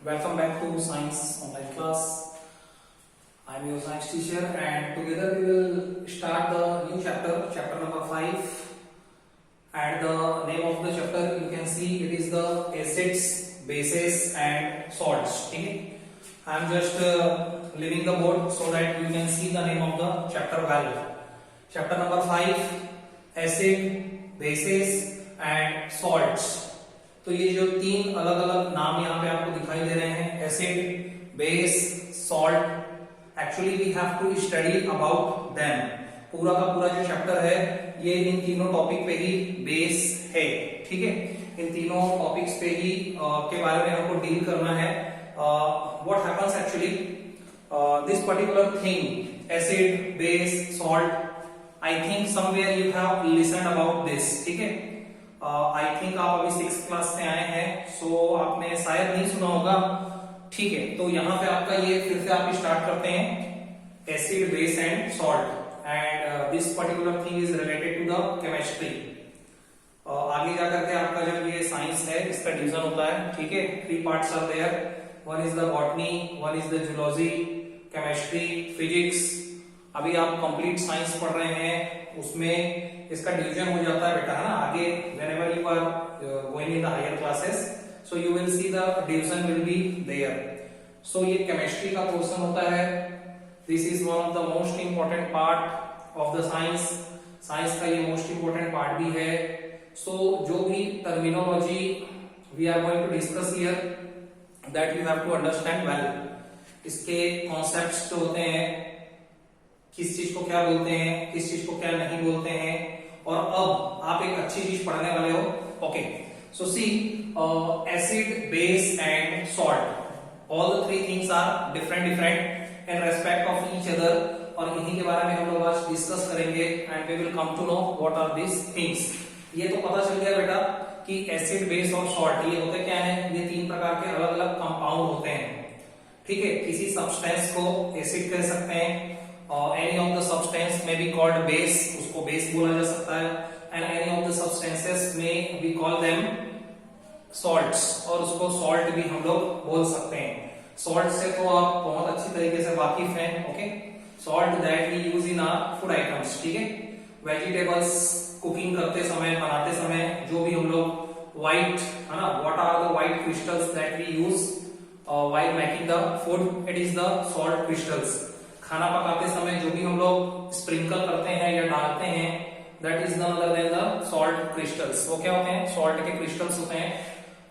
Welcome back to Science Online Class. I am your science teacher and together we will start the new chapter, chapter number 5. And the name of the chapter you can see it is the acids, bases and salts. Okay? I am just leaving the board so that you can see the name of the chapter well. Chapter number 5, acid, bases and salts. तो ये जो तीन अलग अलग नाम यहाँ पे आपको दिखाई दे रहे हैं, acid, base, salt, actually we have to study about them. पूरा का पूरा जो चैप्टर है ये इन तीनों टॉपिक पे ही बेस है. ठीक है, इन तीनों टॉपिक्स पे ही के बारे में हमको डील करना है. What happens actually this particular thing, acid, base, salt, I think somewhere you have listened about this. ठीक है, आई थिंक आप अभी 6th क्लास से आए हैं, सो आपने शायद नहीं सुना होगा. ठीक है, तो यहाँ पे आपका ये फिर से आप स्टार्ट करते हैं acid, base and salt. And this particular thing is related to the chemistry. आगे जाकर के आपका जब ये साइंस है इसका डिवीजन होता है. ठीक है, 3 parts are there. One is the botany, one is the zoology, chemistry, physics. अभी आप कंप्लीट साइंस पढ़ रहे हैं, उसमें इसका डिवीजन हो जाता है बेटा, है ना. आगे whenever you are going in the higher classes, so you will see the division will be there. So ये केमिस्ट्री का पोर्शन होता है. This is one of the most important part of the science. Science का ये most important part भी है. So जो भी terminology we are going to discuss here, that you have to understand well. इसके कॉन्सेप्ट्स जो होते हैं, किस चीज को क्या बोलते हैं, किस चीज को क्या नहीं बोलते हैं, और अब आप एक अच्छी चीज पढ़ने वाले हो. Okay, so see acid, base and salt, all the 3 things are different in respect of each other. और इन्हीं के बारे में हम लोग आज डिस्कस करेंगे and we will come to know what are this things. ये तो पता चल गया बेटा कि एसिड, बेस और सॉल्ट ये होते क्या है. ये 3 प्रकार के अलग अलग कंपाउंड होते हैं. ठीक है, किसी सब्सटेंस को एसिड कह सकते हैं, any of the substance may be called base, उसको बेस बोला जा सकता है. and any of the substances may we call them salts, और उसको salt भी हम लोग बोल सकते हैं. salt से तो आप बहुत अच्छी तरीके से वाकिफ हैं. Okay, salt that we use in our food items. ठीक है, वेजिटेबल्स कुकिंग करते समय, बनाते समय जो भी हम लोग व्हाइट, है ना, what are the white crystals that we use while making the food, it is the salt crystals. खाना पकाते समय जो भी हम लोग स्प्रिंकल करते हैं या डालते हैं, that is none other than the salt crystals. वो क्या होते हैं? सॉल्ट के क्रिस्टल्स होते हैं.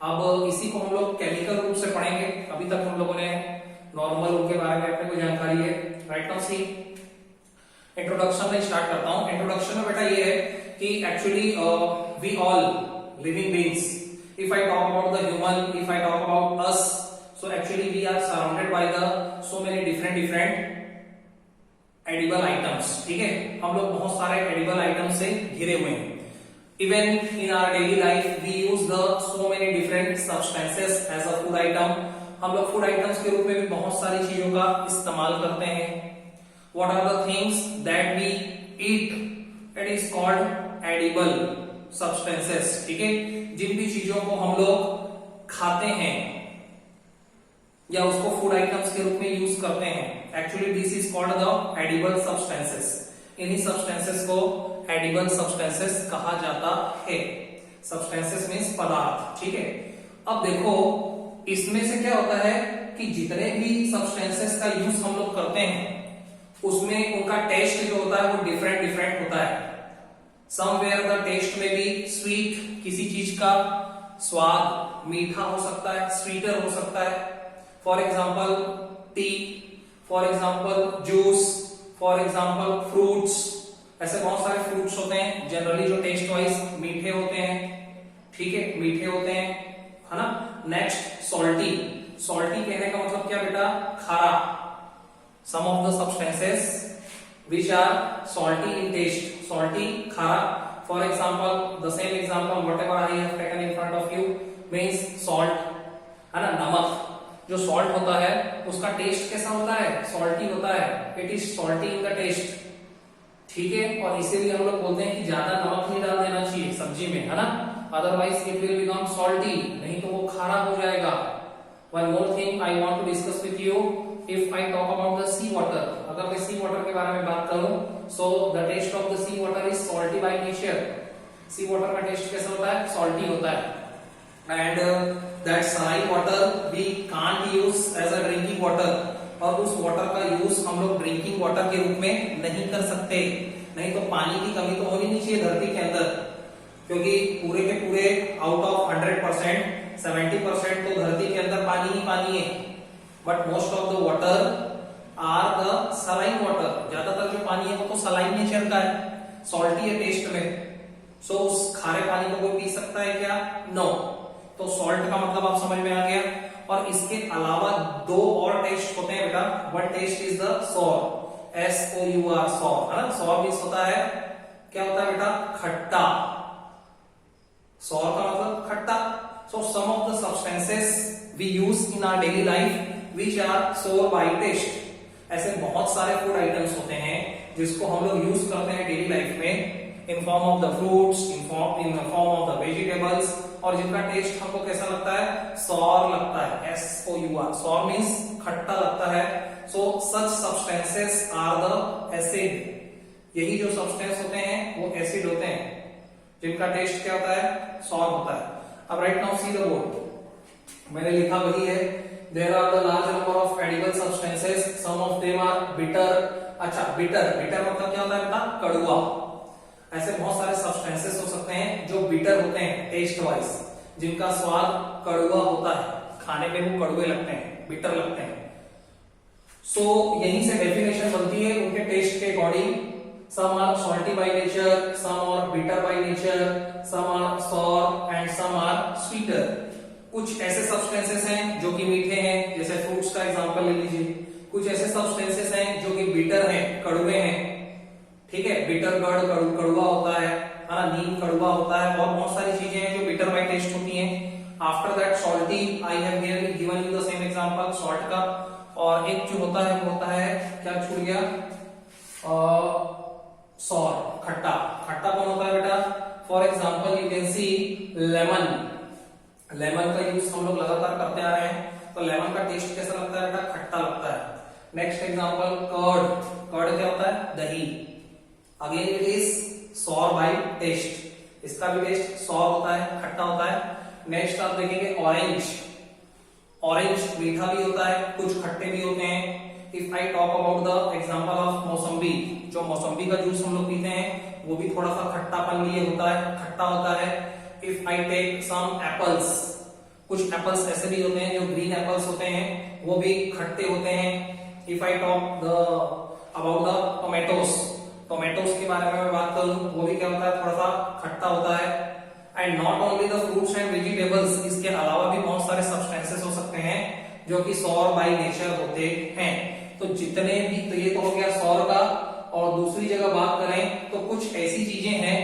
अब इसी को हम लोग केमिकल रूप से पढ़ेंगे. अभी तक हम लोगों ने नॉर्मल उनके बारे में अपने को जानकारी है. राइट नाउ सी, इंट्रोडक्शन में स्टार्ट करता हूं. इंट्रोडक्शन में बेटा ये है कि actually we all living beings, if I talk about the human, if I talk about us, so actually we are surrounded by the so many different edible items. ठीक है, हम लोग बहुत सारे एडिबल आइटम्स से घिरे हुए हैं. Even in our daily life we use the so many different substances as a food item. हम लोग फूड आइटम्स के रूप में भी बहुत सारी चीजों का इस्तेमाल करते हैं. What are the things that we eat, it is called edible substances. ठीक है, जिन भी चीजों को हम लोग खाते हैं या उसको फूड आइटम्स के रूप में यूज करते हैं, actually this is called the edible substances. इन्हीं सब्सटेंसेस को एडिबल सब्सटेंसेस कहा जाता है. सब्सटेंसेस मींस पदार्थ. ठीक है, अब देखो इसमें से क्या होता है कि जितने भी सब्सटेंसेस का यूज हम लोग करते हैं उसमें उनका टेस्ट जो होता है वो डिफरेंट होता है. समवेयर द टेस्ट में भी स्वीट, किसी चीज का स्वाद मीठा हो सकता है, स्वीटर हो सकता है. For example T, for example juice, for example fruits. ऐसे बहुत सारे फ्रूट्स होते हैं जनरली जो टेस्ट वाइज मीठे होते हैं. ठीक है, मीठे होते हैं, है ना. Next salty. सॉल्टी कहने का मतलब क्या बेटा? खारा. Some of the substances which are salty in taste, salty, खारा. For example the same example whatever I have taken in front of you means salt, है ना, नमक. जो सॉल्ट होता है उसका टेस्ट कैसा होता है? सॉल्टी होता है. It is salty in the taste. ठीक है, और इसीलिए हम लोग बोलते हैं कि ज्यादा नमक नहीं डाल देना चाहिए सब्जी में, है ना, otherwise it will become salty. नहीं तो वो खारा हो जाएगा. One more thing I want to discuss with you, if I talk about the sea water, अगर मैं सी वाटर के बारे में बात करूं, so the taste of the sea water is salty by nature. Sea water का taste कैसा होता है? सॉल्टी होता है। And that saline water we can't use as a drinking water, और उस वाटर का यूज हम लोग ड्रिंकिंग वाटर के रूप में नहीं कर सकते। नहीं तो पानी की कमी तो होनी नहीं चाहिए धरती के अंदर, क्योंकि पूरे के पूरे आउट ऑफ 100% 70% तो धरती के अंदर पानी ही पानी है। But most of the water are the saline water, ज्यादातर जो पानी है वो तो सलाइन नेचर का है, सॉल्टी है टेस्ट में। सो उस खारे पानी को कोई पी सकता है क्या? नो। तो सॉल्ट का मतलब आप समझ में आ गया। और इसके अलावा दो और टेस्ट होते हैं बेटा। One taste is the sour, SOUR, sour, है ना। सॉर मीन्स होता है, क्या होता है बेटा? खट्टा। सॉर का मतलब खट्टा। So some of the substances we use in our daily life which are sour by taste. ऐसे बहुत सारे फूड आइटम्स होते हैं जिसको हम लोग यूज करते हैं डेली लाइफ में, in form of the fruits, in form of the vegetables, और जिनका टेस्ट हमको कैसा लगता है? सॉर लगता है, SOUR। सॉर मीन्स खट्टा लगता है। सो सच सब्सटेंसेस आर द एसिड। यही जो सब्सटेंस होते हैं वो एसिड होते हैं, जिनका टेस्ट क्या होता है? सॉर होता है। अब right now see the board, मैंने लिखा वही है। There are the large number of edible substances, some of them are bitter. अच्छा, बिटर, बिटर मतलब क्या होता है बेटा? कड़वा। ऐसे बहुत सारे सब्सटेंसेस हो सकते हैं जो बिटर होते हैं टेस्ट वाइज, जिनका स्वाद कड़वा होता है, खाने में वो कड़वे लगते हैं, बिटर लगते हैं। सो यहीं से डेफिनेशन बनती है उनके टेस्ट के according. Some are salty by nature, some are bitter by nature, some are sour and some are sweeter. कुछ ऐसे सब्सटेंसेस हैं जो कि मीठे हैं, जैसे फ्रूट्स का एग्जांपल ले लीजिए। कुछ ऐसे सब्सटेंसेस हैं जो कि बिटर हैं, कड़वे हैं, ठीक है। बिटर गढ़ कड़वा होता है ना, नीम कड़वा होता है, और बहुत सारी चीजें हैं जो बिटर बाय टेस्ट होती हैं। After that salty, I have given you the same example salt का। और एक जो होता है वो होता है, क्या छूट गया? सॉर, खट्टा। खट्टा कौन होता है बेटा? For example you can C lemon. Lemon का यूज हम लोग लगातार करते आ रहे हैं, तो लेमन का टेस्ट कैसा लगता है बेटा? खट्टा लगता है। Next example curd. कर्ड क्या होता है? दही। Again it is sour by taste, इसका भी टेस्ट सॉर होता है, खट्टा होता है। नेक्स्ट आप देखेंगे ऑरेंज। ऑरेंज मीठा भी होता है, कुछ खट्टे भी होते हैं। If I talk about the example of मौसम्बी, जो मौसम्बी का जूस हम लोग पीते हैं वो भी थोड़ा सा खट्टापन लिए होता है, खट्टा होता है। If I take some apples, कुछ एप्पल्स ऐसे भी होते हैं जो ग्रीन एप्पल्स होते हैं, वो भी खट्टे होते हैं। If I talk about the Tomatoes, Tomatoes के बारे में मैं बात करूं, वो भी क्या होता है? थोड़ा सा खट्टा होता है। And not only the fruits and vegetables, इसके अलावा भी बहुत सारे सब्सटेंसेस हो सकते हैं जो कि सॉर बाय नेचर होते हैं। तो जितने भी, तो ये तो हो गया सॉर का। और दूसरी जगह बात करें तो कुछ ऐसी चीजें हैं,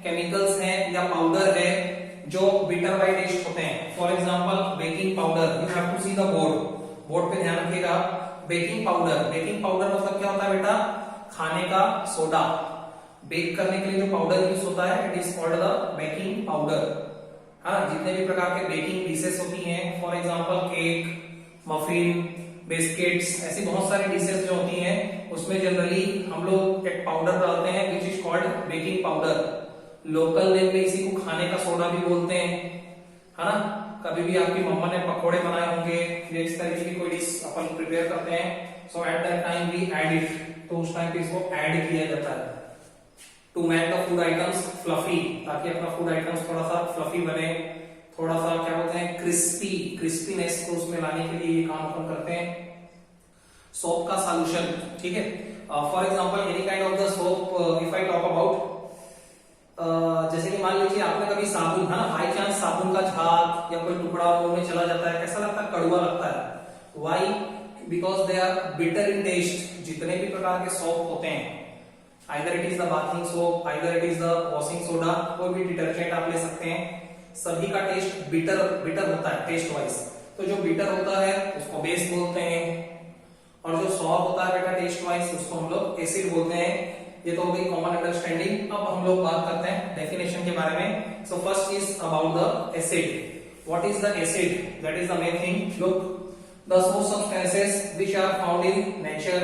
केमिकल्स हैं या पाउडर है जो बिटर बाय टेस्ट होते हैं। For example baking powder, you have to see the board, board पे ध्यान रखिएगा। बेकिंग पाउडर, बेकिंग पाउडर मतलब क्या होता है बेटा? खाने का सोडा। बेक करने के लिए जो पाउडर यूज होता है it is called the baking powder. हाँ, जितने भी प्रकार के बेकिंग डिशेस होती हैं, for example cake, muffin, biscuits, ऐसी बहुत सारी डिशेस जो होती हैं उसमें जनरली हम लोग एक पाउडर डालते हैं which is called baking powder. Local name में इसी को खाने का सोडा भी बोलते हैं, है ना। कभी भी आपकी मम्मा ने पकोड़े बनाए होंगे या इस तरीके की कोई डिश अपन प्रिपेयर करते हैं, so at that time we add it, तो उस टाइम पे इसको ऐड किया जाता है to make the food items fluffy, ताकि अपना फूड आइटम्स थोड़ा सा फ्लफी बने, थोड़ा सा क्या बोलते हैं क्रिस्पी, क्रिस्पीनेस को उसमें लाने के लिए ये काम अपन करते हैं। सोप का सॉल्यूशन, ठीक है। For example any kind of the soap, if I talk about, जैसे कि मान लीजिए आपने कभी साबुन, है ना, बाई चांस साबुन का झाग या कोई टुकड़ा मुंह में चला जाता है, कैसा लगता है? कड़वा लगता है। Why? Because they are bitter in taste. जितने भी प्रकार के सोप होते हैं, either it is the bathing soap, either it is the washing soda, कोई भी डिटर्जेंट आप ले सकते हैं, सभी का टेस्ट बिटर होता है टेस्ट वाइज। तो जो बिटर होता है उसको बेस बोलते हैं, और जो सॉर होता है बेटा टेस्ट वाइज उसको हम लोग एसिड बोलते हैं। ये तो हो गई कॉमन अंडरस्टैंडिंग। अब हम लोग बात करते हैं डेफिनेशन के बारे में। So first is about the acid. What is the acid? That is the main thing. Look, the source substances which are found in nature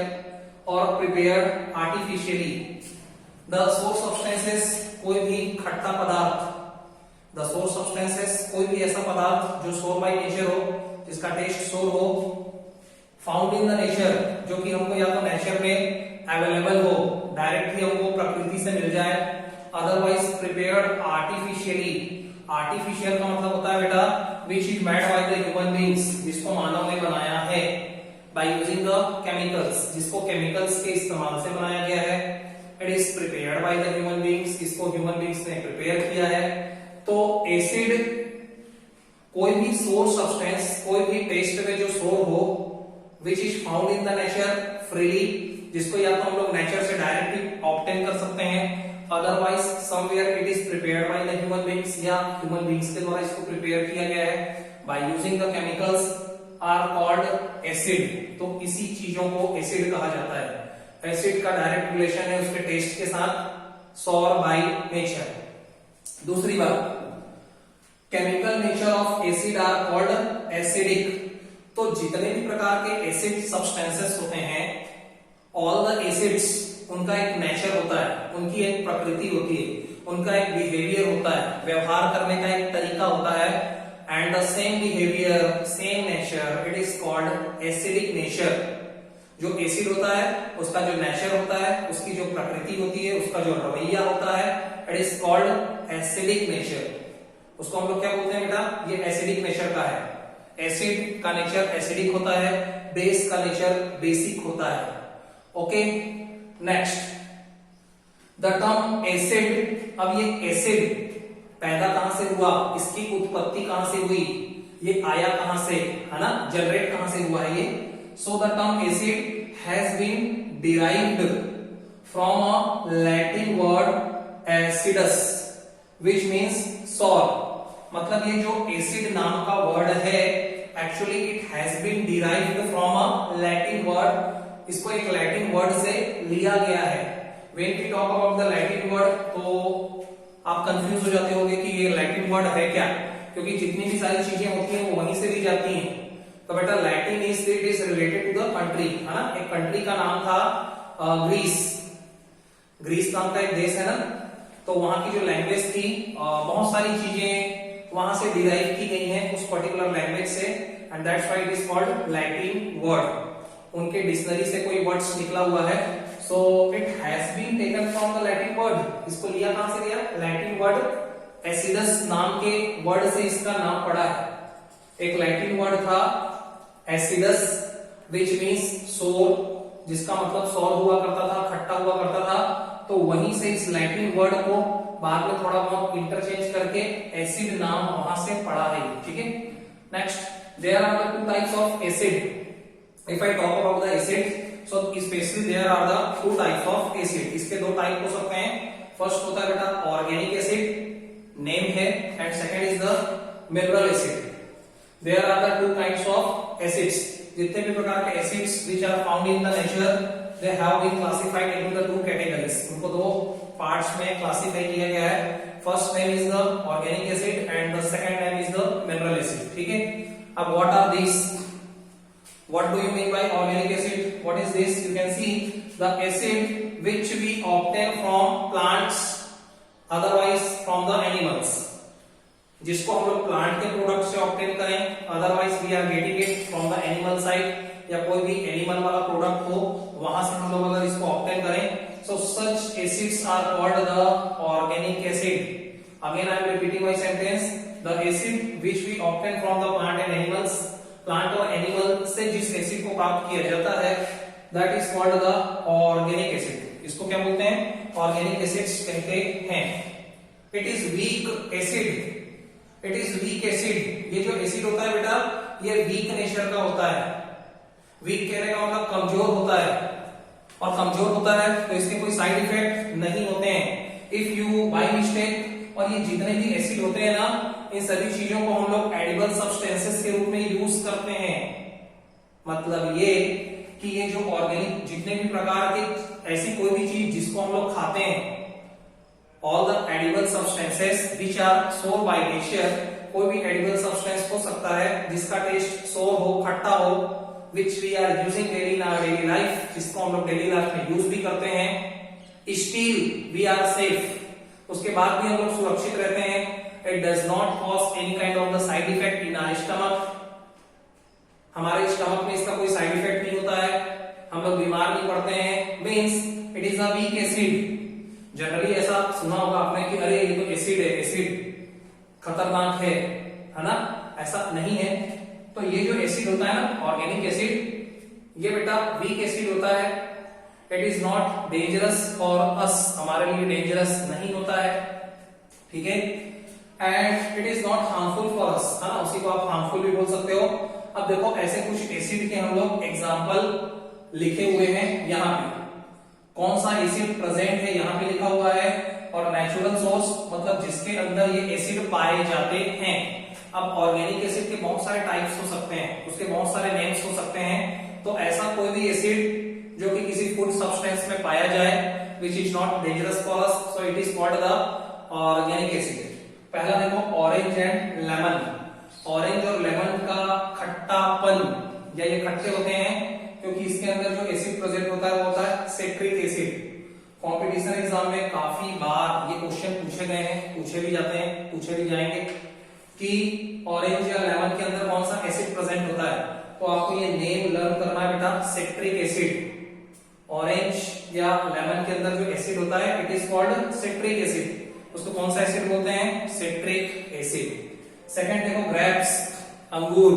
or prepared artificially. The source substances कोई भी खट्टा पदार्थ, the source substances कोई भी ऐसा पदार्थ जो सोर बाय नेचर हो, जिसका टेस्ट सोर हो, फाउंड इन द नेचर, जो कि हमको या तो नेचर में अवेलेबल हो, डायरेक्टली हमको प्रकृति से मिल जाए, अदरवाइज प्रिपेयर्ड आर्टिफिशियली। आर्टिफिशियल का मतलब होता है बेटा which is made by the human beings, जिसको मानव ने बनाया है, बाय यूजिंग द केमिकल्स, जिसको केमिकल्स के इस्तेमाल से बनाया गया है। It is prepared by the human beings, इसको ह्यूमन बीइंग्स ने प्रिपेयर किया है। तो एसिड कोई भी सोर्स सब्सटेंस, कोई भी टेस्ट में जो सोर हो, विच is found in the nature freely, जिसको या तो हम लोग नेचर से डायरेक्टली ऑब्टेन कर सकते हैं, otherwise somewhere it is prepared by the human beings, या ह्यूमन बीइंग्स के द्वारा इसको प्रिपेयर किया गया है by using the chemicals are called acid. तो इसी चीजों को एसिड कहा जाता है। एसिड का डायरेक्ट रिलेशन है उसके टेस्ट के साथ, सॉर बाय नेचर। दूसरी बात, chemical nature of acid are called acidic. तो जितने भी प्रकार के एसिड सब्सटेंसेस होते हैं, ऑल द एसिड्स, उनका एक नेचर होता है, उनकी एक प्रकृति होती है, उनका एक बिहेवियर होता है, व्यवहार करने का एक तरीका होता है, and the same behaviour, same nature, it is called acidic nature. जो एसिड होता है उसका जो नेचर होता है, उसकी जो प्रकृति होती है, उसका जो रवैया होता है, it is called acidic nature. उसको हम लोग क्या बोलते हैं बेटा, ये एसिडिक नेचर का है। एसिड का नेचर एसिडिक होता है, बेस का नेचर बेसिक होता है। Okay, next, the term acid. अब ये एसिड पैदा कहां से हुआ, इसकी उत्पत्ति कहां से हुई, ये आया कहां से, है ना, जनरेट कहां से हुआ है ये। So the term acid has been derived from a Latin word acidus which means sour. मतलब ये जो एसिड नाम का वर्ड है, actually it has been derived from a Latin word, इसको एक लैटिन वर्ड से लिया गया है। When we talk about the Latin word, तो आप कंफ्यूज हो जाते होंगे कि ये लैटिन वर्ड है क्या, क्योंकि जितनी भी सारी चीजें होती हैं वो वहीं से ली जाती हैं। तो बेटा Latin is it is related to the country, है ना। एक कंट्री का नाम था ग्रीस। ग्रीस नाम का एक देश है ना, तो वहां की जो लैंग्वेज थी, बहुत सारी चीजें वहां से डिराइव की गई हैं उस पर्टिकुलर लैंग्वेज से, and that's why it is called Latin word. उनके डिक्शनरी से कोई वर्ड्स निकला हुआ है, so it has been taken from the Latin word. इसको लिया कहां से लिया, लैटिन वर्ड एसिडस नाम के वर्ड से इसका नाम पड़ा है। एक लैटिन वर्ड था एसिडस विच मीन्स सोर, जिसका मतलब सोर हुआ करता था, खट्टा हुआ करता था। तो वहीं से इस लैटिन वर्ड को बाद में थोड़ा बहुत इंटरचेंज करके एसिड नाम वहां से पड़ा है, ठीक है। Next, there are the two types of acid. If I talk about the acid, so specially there are the two types of acid. इसके दो टाइप हो सकते हैं। फर्स्ट होता है बेटा ऑर्गेनिक एसिड, नेम है, and second is the mineral acid. There are the two kinds of acids. जितने भी प्रकार के acids which are found in the nature, they have been classified into the two categories. उनको दो parts में classify किया गया है। First name is the organic acid and the second name is the mineral acid, ठीक है। अब what are these, what do you mean by organic acid, what is this? You can see the acid which we obtain from plants, otherwise from the animals. जिसको हम लोग plant के product से obtain करें, otherwise we are getting it from the animal side, या कोई भी animal वाला प्रोडक्ट हो वहां से हम लोग अगर इसको ऑब्टेन करें, so such acids are called the organic acid. Again I am repeating my sentence, the acid which we obtain from the plant and animals, plant और animal से जिस एसिड को प्राप्त किया जाता है, that is called the organic acid. इसको क्या बोलते हैं, organic acids कहते हैं। it is weak acid, it is weak acid। ये जो एसिड होता है बेटा, ये weak नेचर का होता है। weak कहने का मतलब कमजोर होता है, और कमजोर होता है तो इसके कोई साइड इफेक्ट नहीं होते हैं। इफ यू बाय मिस्टेक, और ये जितने भी एसिड होते हैं ना, इन सभी चीजों को हम लोग एडिबल सब्सटेंसेस के रूप में यूज करते हैं। मतलब ये कि ये जो ऑर्गेनिक जितने भी प्रकार के ऐसी कोई भी चीज जिसको हम लोग खाते हैं, all the edible substances which are sour by nature, कोई भी एडिबल सब्सटेंस हो सकता है जिसका टेस्ट सोर हो, खट्टा हो, which we are using daily in our daily life, जिसको हम लोग डेली लाइफ में यूज भी करते हैं। स्टिल वी आर सेफ, उसके बाद भी हम लोग सुरक्षित रहते हैं। It does not cause any kind of the side effect in our stomach, हमारे स्टमक में इसका कोई साइड इफेक्ट नहीं होता है, हम लोग बीमार नहीं पड़ते हैं। Means it is a weak acid. Generally ऐसा सुना होगा आपने कि अरे ये तो एसिड है, एसिड खतरनाक है ना? ऐसा नहीं है। तो ये जो एसिड होता है ना, ऑर्गेनिक एसिड, ये बेटा वीक एसिड होता है। It is not dangerous for us, हमारे लिए डेंजरस नहीं होता है, ठीक है। And it is not harmful for अस, है ना? उसी को आप हार्मफुल भी बोल सकते हो। अब देखो ऐसे कुछ एसिड के हम लोग एग्जाम्पल लिखे हुए हैं यहाँ पे। कौन सा एसिड प्रेजेंट है यहाँ पे लिखा हुआ है, और नेचुरल सोर्स मतलब जिसके अंदर ये एसिड पाए जाते हैं। अब ऑर्गेनिक एसिड के बहुत सारे टाइप्स हो सकते हैं, उसके बहुत सारे नेम्स हो सकते हैं। तो ऐसा कोई भी एसिड जो कि किसी फूड सब्सटेंस में पाया जाए which is not dangerous for us, so it is called the organic acid. पहला देखो ऑरेंज एंड लेमन। ऑरेंज और लेमन का खट्टापन, या ये खट्टे होते हैं क्योंकि इसके अंदर जो एसिड प्रेजेंट होता है वो होता है सिट्रिक एसिड। कंपटीशन एग्जाम में काफी बार ये क्वेश्चन पूछे गए हैं, पूछे भी जाते हैं, पूछे भी जाएंगे कि ऑरेंज या लेमन के अंदर कौन सा एसिड प्रेजेंट होता है। तो आपको ये नेम लर्न करना है बेटा, सिट्रिक एसिड। ऑरेंज या लेमन के अंदर जो एसिड होता है it is called citric acid. उसको कौन सा एसिड बोलते हैं? Citric acid. सेकंड देखो ग्रेप्स, अंगूर।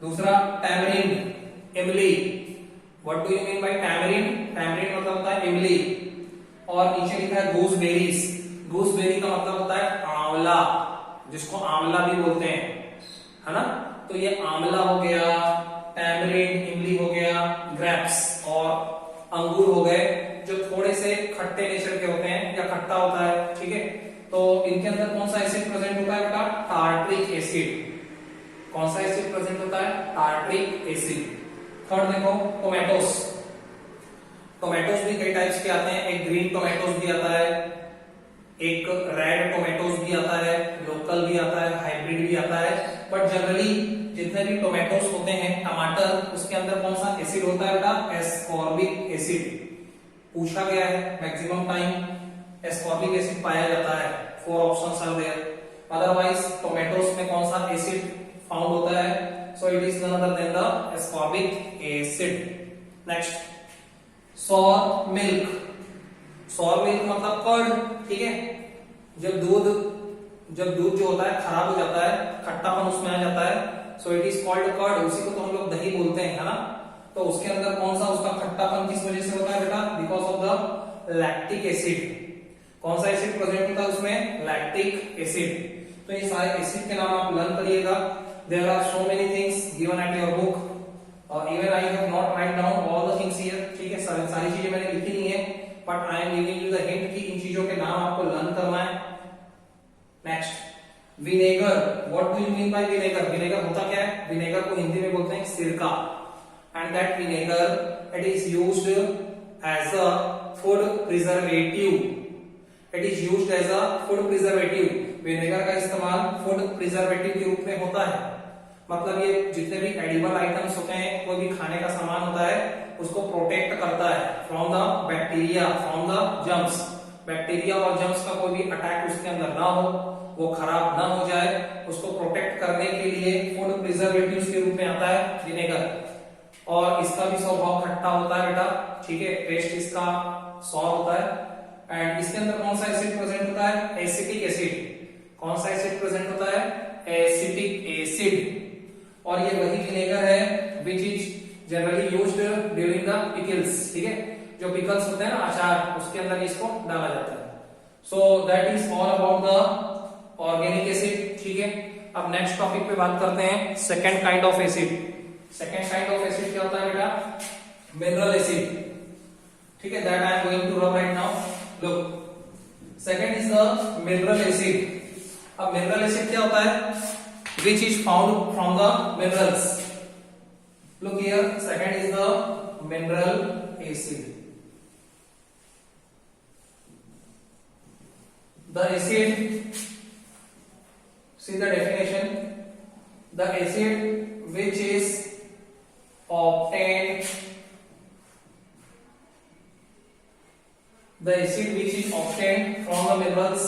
दूसरा टैमरिंड, इमली। What do you mean bye tamarind? Tamarind मतलब होता है इमली। और नीचे लिखा है गूसबेरीज। गूसबेरी का मतलब होता है आंवला, जिसको आंवला भी बोलते हैं, है ना? तो ये आंवला हो गया, टैमरिंड, इमली हो गया, ग्रेप्स और अंगूर हो गए, जो थोड़े से खट्टे नेचर के होते हैं या खट्टा होता है, ठीक है। तो इनके अंदर कौन सा एसिड प्रेजेंट होता है बेटा? Tartaric acid. कौन सा एसिड प्रेजेंट होता है? Tartaric acid. थर्ड देखो टोमेटोस। टोमेटोस भी कई टाइप्स के आते हैं, एक ग्रीन टोमेटोस भी आता है, एक रेड टोमेटोस भी आता है, लोकल भी आता है, हाइब्रिड भी आता है। बट जनरली जितने भी टोमेटोस होते हैं, टमाटर, उसके अंदर कौन सा एसिड होता है बेटा? Ascorbic acid. पूछा गया है मैक्सिमम टाइम एस्कॉर्बिक एसिड पाया जाता है। 4 options are there. Otherwise tomatoes में कौन सा एसिड फाउंड होता है? So it is none other than the ascorbic acid. Next sour milk. Sour milk मतलब कर्ड, ठीक है। जब दूध जो होता है खराब हो जाता है, खट्टापन उसमें आ जाता है, so it is called curd. उसी को तो हम लोग दही बोलते हैं, है ना? तो उसके अंदर कौन सा उसका खट्टापन किस वजह से होता है बेटा? Because of the lactic acid. कौन सा एसिड प्रेजेंट होता है उसमें? Lactic acid. तो ये सारे एसिड के नाम आप लर्न करिएगा। There are so many things given at your book, even I have not write down all the things here, ठीक है। सारी चीजें मैंने लिखी नहीं है, but I am giving you the hint कि इन चीजों के नाम आपको लर्न करना है। Next vinegar. What do you mean bye vinegar? Vinegar होता क्या है? विनेगर को हिंदी में बोलते हैं सिरका। And that vinegar, it is used as a food preservative. It is used as a food preservative. Vinegar का इस्तेमाल फूड प्रिजर्वेटिव के रूप में होता है। मतलब ये जितने भी एडिबल आइटम्स होते हैं, कोई भी खाने का सामान होता है, उसको प्रोटेक्ट करता है from the bacteria, from the germs. Bacteria और जर्म्स का कोई भी अटैक उसके अंदर ना हो, वो खराब ना हो जाए, उसको प्रोटेक्ट करने के लिए फूड प्रिजर्वेटिव के रूप में आता है विनेगर। और इसका भी स्वभाव खट्टा होता है बेटा, ठीक है। टेस्ट इसका सॉर होता है। एंड इसके अंदर कौन सा एसिड प्रेजेंट होता है? Acetic acid. कौन सा एसिड प्रेजेंट होता है? Acetic acid. और ये वही विनेगर है which is generally used during the pickles, ठीक है। जो पिकल्स होते हैं ना, अचार, उसके अंदर इसको डाला जाता है। So that is all about the organic acid, ठीक है। अब नेक्स्ट टॉपिक पे बात करते हैं second kind of acid. Second kind of acid क्या होता है बेटा? मिनरल एसिड, ठीक है। That I am going to rub right now. Look, second is the mineral acid. अब मिनरल एसिड क्या होता है? Which is found from the minerals. Look here, second is the mineral acid. The acid See the definition. The acid which is obtained from the minerals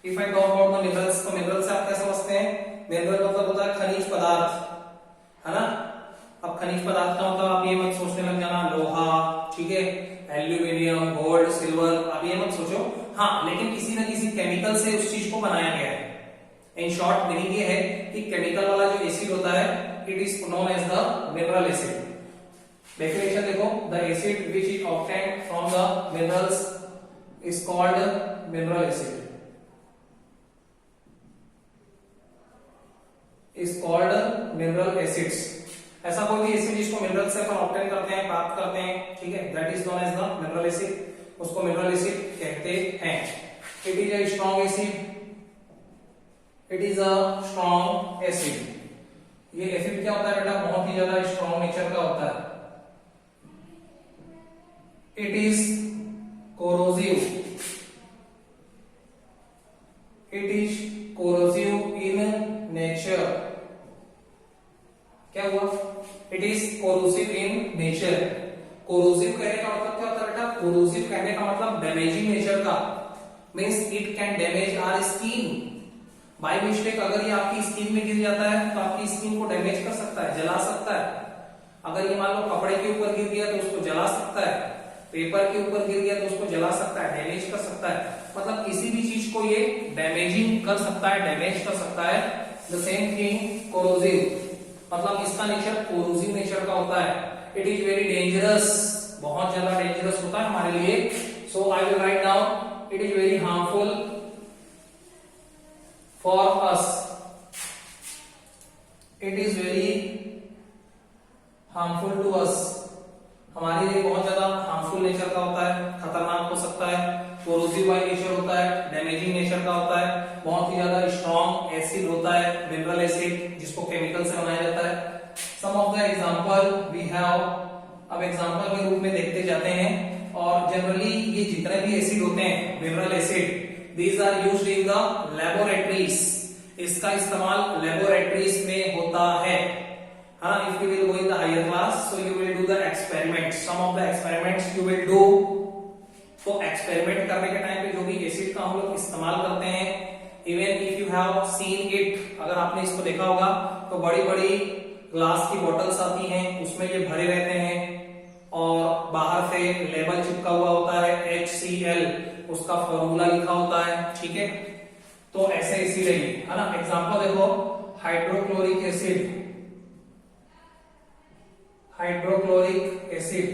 if I talk about the minerals, तो mineral से आप क्या समझते हैं? Mineral मतलब होता है खनिज पदार्थ, है ना? अब खनिज पदार्थ का मतलब आप ये मत सोचने लग जाना लोहा, ठीक है, एल्यूमिनियम, गोल्ड, सिल्वर, आप ये मत सोचो। हाँ, लेकिन किसी न किसी केमिकल से उस चीज को बनाया गया है। इन शॉर्ट मीनिंग ये है कि केमिकल वाला जो एसिड होता है, it is known as the mineral acid. Definition देखो, the acid which is obtained from the minerals is called mineral acid, is called mineral acids. ऐसा कोई भी एसिड जिसको मिनरल से अपन ऑब्टेन करते हैं, प्राप्त करते हैं, ठीक है, that is known as the mineral acid, उसको मिनरल एसिड कहते हैं। It is a strong acid, it is a strong acid. ये एसिड क्या होता है बेटा? बहुत ही ज्यादा स्ट्रॉन्ग नेचर का होता है। It is corrosive, it is corrosive in nature. क्या हुआ? It is corrosive in nature. Corrosive कहने का मतलब क्या होता है बेटा? कोरोसिव कहने का मतलब डैमेजिंग नेचर का, means it can damage our skin. By mistake अगर ये आपकी स्किन में गिर जाता है तो आपकी स्किन को डैमेज कर सकता है, जला सकता है। अगर ये मान लो कपड़े के ऊपर गिर गया तो उसको जला सकता है, पेपर के ऊपर गिर गया तो उसको जला सकता है, डैमेज कर सकता है। मतलब किसी भी चीज को ये डैमेजिंग कर सकता है, डैमेज कर सकता है। द सेम थिंग कोरोसिव, मतलब इसका नेचर कोरोसिव नेचर का होता है। इट इज वेरी डेंजरस, बहुत ज्यादा डेंजरस होता है हमारे लिए। So I will write down, it is very harmful for us, it is very harmful to us, हमारे लिए बहुत ज्यादा हार्मफुल नेचर का होता है, खतरनाक हो सकता है, कोरोसिव बाय नेचर होता है, डैमेजिंग नेचर का होता है, बहुत ही ज्यादा स्ट्रॉन्ग एसिड होता है, मिनरल एसिड, जिसको केमिकल से बनाया जाता है। Some of the example we have, अब एग्जांपल के रूप में देखते जाते हैं। और जनरली ये जितने भी एसिड होते हैं mineral acid, these are used in the laboratories, इसका इस्तेमाल लैबोरेटरीज में होता है। If you will go in the higher class, so you will do the experiments. Some of the experiments you will do. तो experiment करने के time पे जो भी एसिड का हम लोग इस्तेमाल करते हैं, even if you have seen it, अगर आपने इसको देखा होगा तो बड़ी बड़ी ग्लास की बॉटल्स आती हैं, उसमें ये भरे रहते हैं और बाहर से लेबल चिपका हुआ होता है HCl, उसका फॉर्मूला लिखा होता है, ठीक है। तो ऐसे एसिड है ना। एग्जांपल देखो, hydrochloric acid, hydrochloric acid,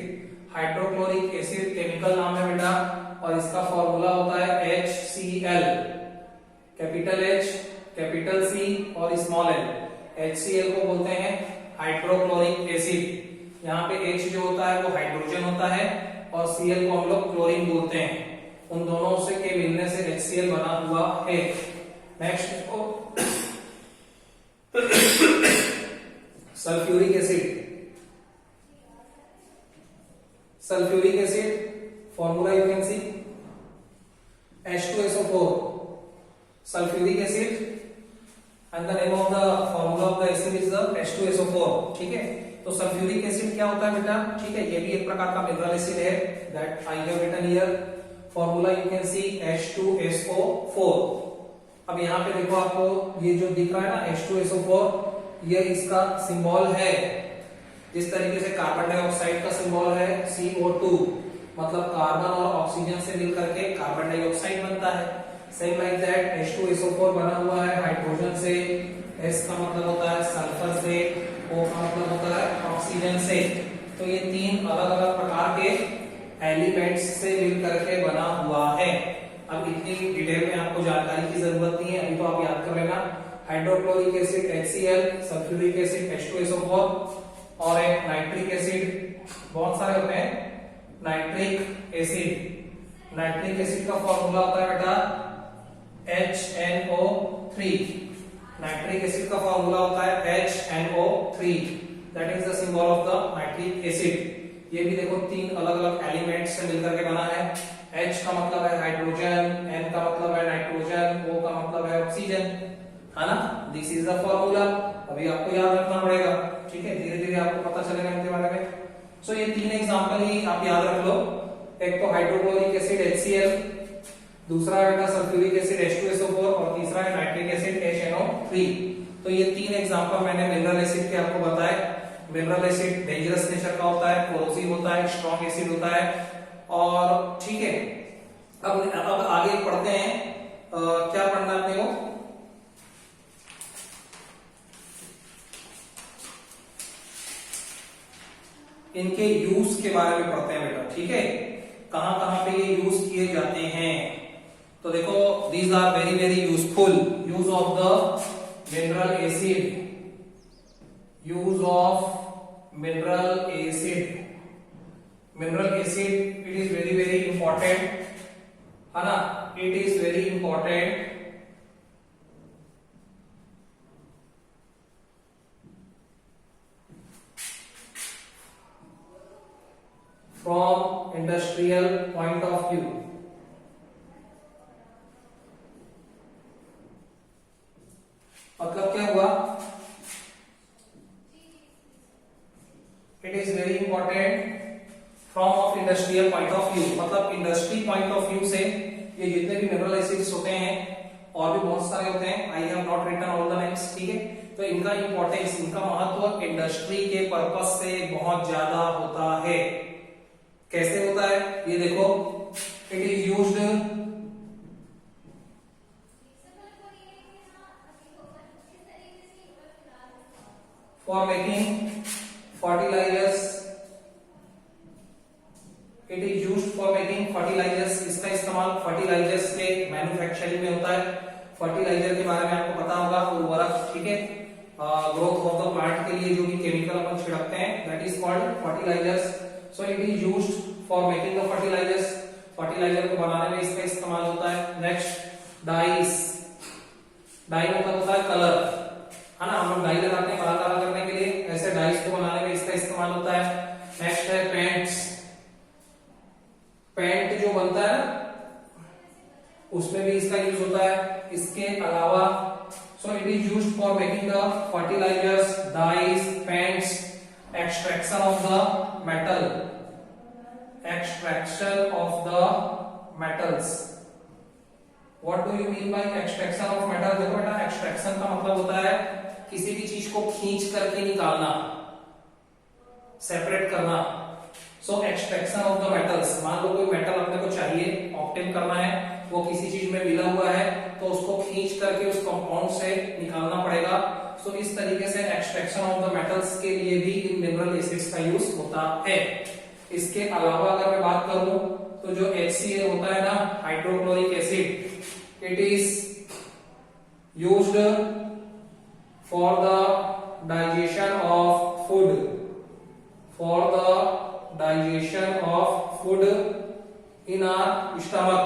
hydrochloric acid chemical नाम है बेटा, और इसका फॉर्मूला होता है HCl, capital H, capital C और स्मॉल l। HCl को बोलते हैं हाइड्रोक्लोरिक एसिड। यहाँ पे H जो होता है वो हाइड्रोजन होता है और Cl को हम लोग क्लोरीन बोलते हैं। उन दोनों से के मिलने से HCl बना हुआ है। Next sulphuric acid, sulphuric acid formula you can see H2SO4, sulphuric acid and the name of the formula of the acid is the H2SO4, ठीक है। तो सल्फ्यूरिक एसिड क्या होता है बेटा? ठीक है, ये भी एक प्रकार का मिनरल एसिड है, that I have written here. Formula you can see H2SO4। अब यहाँ पे देखो, आपको ये जो दिख रहा है ना H2SO4, ये इसका सिंबल है। जिस तरीके से कार्बन डाइऑक्साइड का सिंबल है CO2, मतलब कार्बन और ऑक्सीजन से मिलकर के कार्बन डाइऑक्साइड बनता है। सेम लाइक दैट H2SO4 बना हुआ है हाइड्रोजन से, S का मतलब होता है सल्फर से, O का मतलब होता है ऑक्सीजन से। तो ये तीन अलग अलग प्रकार के एलिमेंट्स से मिलकर के बना हुआ है। अब इतनी डिटेल में आपको जानकारी की जरूरत नहीं है, अभी तो आप याद कर लेना। Hydrochloric acid HCl, sulphuric acid H2SO4 और एक नाइट्रिक एसिड, बहुत सारे होते हैं। नाइट्रिक एसिड, नाइट्रिक एसिड का फॉर्मूला होता है बेटा HNO3, नाइट्रिक एसिड का फॉर्मूला होता है HNO3, that is the symbol of the nitric acid. ये भी देखो तीन अलग अलग एलिमेंट से मिलकर के बना है। H का मतलब है हाइड्रोजन, N का मतलब है नाइट्रोजन, O का मतलब है ऑक्सीजन, है ना। This is the formula. अभी आपको याद रखना पड़ेगा, ठीक है, धीरे धीरे आपको पता चलेगा इनके बारे में। सो ये तीन एग्जांपल ही आप याद रख लो। एक तो हाइड्रोक्लोरिक एसिड HCl, दूसरा है सल्फ्यूरिक एसिड H2SO4 और तीसरा है नाइट्रिक एसिड HNO3। तो ये तीन एग्जांपल मैंने मिनरल एसिड के आपको बताए। मिनरल एसिड डेंजरस नेचर का होता है, कोरोसिव होता है, स्ट्रॉन्ग एसिड होता है, और ठीक है। अब आगे पढ़ते हैं, क्या पढ़ना है अपने को, इनके यूज के बारे में पढ़ते हैं बेटा, ठीक है, कहां कहां पे ये यूज किए जाते हैं। तो देखो, these are very very useful. Use of the mineral acid, use of mineral acid. Mineral acid it is very very important, है ना, it is very important from industrial point of view। मतलब क्या हुआ, it is very important from of industrial point of view. मतलब industry point of view से ये जितने भी मिनरल एसिड्स होते हैं, और भी बहुत सारे होते हैं, I have not written all the names, ठीक है। तो इनका इंपॉर्टेंस, इनका महत्व इंडस्ट्री के पर्पस से बहुत ज्यादा होता है। कैसे होता है ये देखो, it is used for making fertilizers, it is used for making fertilizers. इसका इस्तेमाल फर्टिलाइजर्स के मैन्युफैक्चरिंग में होता है। फर्टिलाइजर के बारे में आपको पता होगा, उर्वरक, ठीक है, ग्रोथ ऑफ द प्लांट के लिए जो भी केमिकल अपन छिड़कते हैं, that is called fertilizers. So it is used for making the fertilizers। Fertilizer को बनाने में इसका इस्तेमाल होता है। Next, dice. डाई मतलब होता है कलर, है ना, हम लोग डाई लगाते हैं कलर काला करने के लिए, ऐसे डाइस को बनाने में इसका इस्तेमाल होता है। नेक्स्ट है पेंट्स। पेंट जो बनता है उसमें भी इसका यूज होता है। इसके अलावा so it is used for making the fertilizers, dyes, paints, extraction of the metal, extraction of the metals। What do you mean by extraction of metal? देखो बेटा, extraction का मतलब होता है किसी भी चीज को खींच करके निकालना, सेपरेट करना। So extraction of the metals, मान लो कोई मेटल अपने को चाहिए, ऑब्टेन करना है, वो किसी चीज में मिला हुआ है, तो उसको खींच करके उस कंपाउंड से निकालना पड़ेगा। तो इस तरीके से एक्सट्रैक्शन ऑफ द मेटल्स के लिए भी इन मिनरल एसिड्स का यूज होता है। इसके अलावा अगर मैं बात करूं तो जो HCl होता है ना, hydrochloric acid, it is used for the digestion of food, for the digestion of food in our stomach,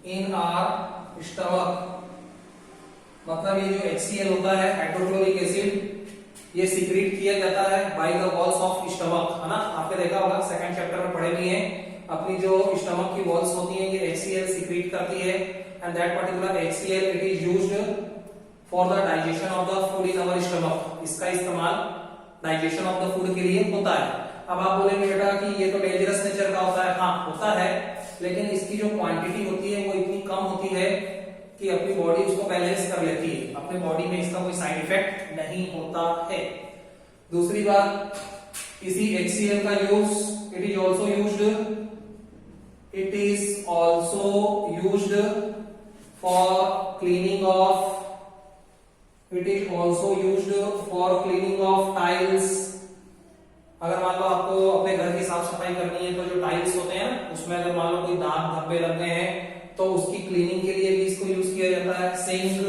in our stomach. मतलब ये जो HCl होता है, हाइड्रोक्लोरिक एसिड, ये सीक्रेट किया जाता है by the walls of stomach, है ना। आपने देखा होगा, सेकंड चैप्टर में पढ़े भी हैं, अपनी जो स्टमक की वॉल्स होती हैं ये HCl सीक्रेट करती है, and that particular HCl it is used for the digestion of the food in our stomach. इसका इस्तेमाल डाइजेशन ऑफ द फूड के लिए होता है। अब आप बोलेंगे बेटा कि ये तो डेंजरस नेचर का होता है। हाँ होता है, लेकिन इसकी जो क्वांटिटी होती है वो इतनी कम होती है कि अपनी बॉडी उसको बैलेंस कर लेती है, अपनी बॉडी में इसका कोई साइड इफेक्ट नहीं होता है। दूसरी बात, इसी HCl का use, it is also used, it is also used for cleaning of, it is also used for cleaning of tiles. अगर मान लो आपको अपने घर की साफ सफाई करनी है, तो जो टाइल्स होते हैं उसमें अगर मान लो कोई दाग धब्बे लग गए हैं, तो उसकी क्लीनिंग के लिए भी इसको यूज किया जाता है। सिंक,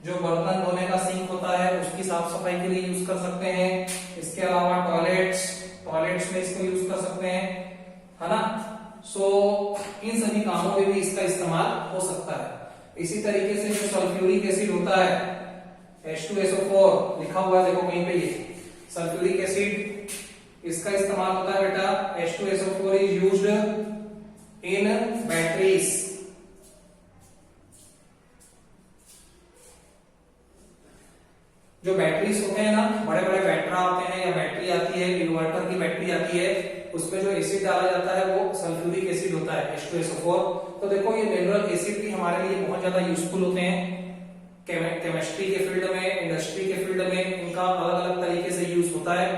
जो बर्तन धोने का सिंक होता है, उसकी साफ सफाई के लिए यूज कर सकते हैं। इसके अलावा टॉयलेट्स, टॉयलेट्स में इसको यूज कर सकते हैं, है ना। सो इन सभी कामों में भी इसका इस्तेमाल हो सकता है। इसी तरीके से जो सल्फ्यूरिक एसिड होता है, H2SO4 लिखा हुआ है देखो कहीं पे, ये सल्फ्यूरिक एसिड इसका इस्तेमाल होता है बेटा H2SO4 is used in batteries. जो बैटरीज होते हैं ना, बड़े बड़े बैटरा आते हैं या बैटरी आती है, इन्वर्टर की बैटरी आती है, उसमें जो एसिड डाला जाता है वो सल्फ्यूरिक एसिड होता है H2SO4। तो देखो ये मिनरल एसिड भी हमारे लिए बहुत ज्यादा यूजफुल होते हैं केमिस्ट्री के फील्ड में, इंडस्ट्री के फील्ड में, इनका अलग अलग तरीके से यूज होता है।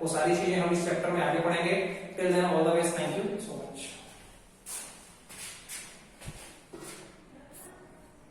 वो सारी चीजें हम इस चैप्टर में आगे पढ़ेंगे। Till then all the best, thank you so much.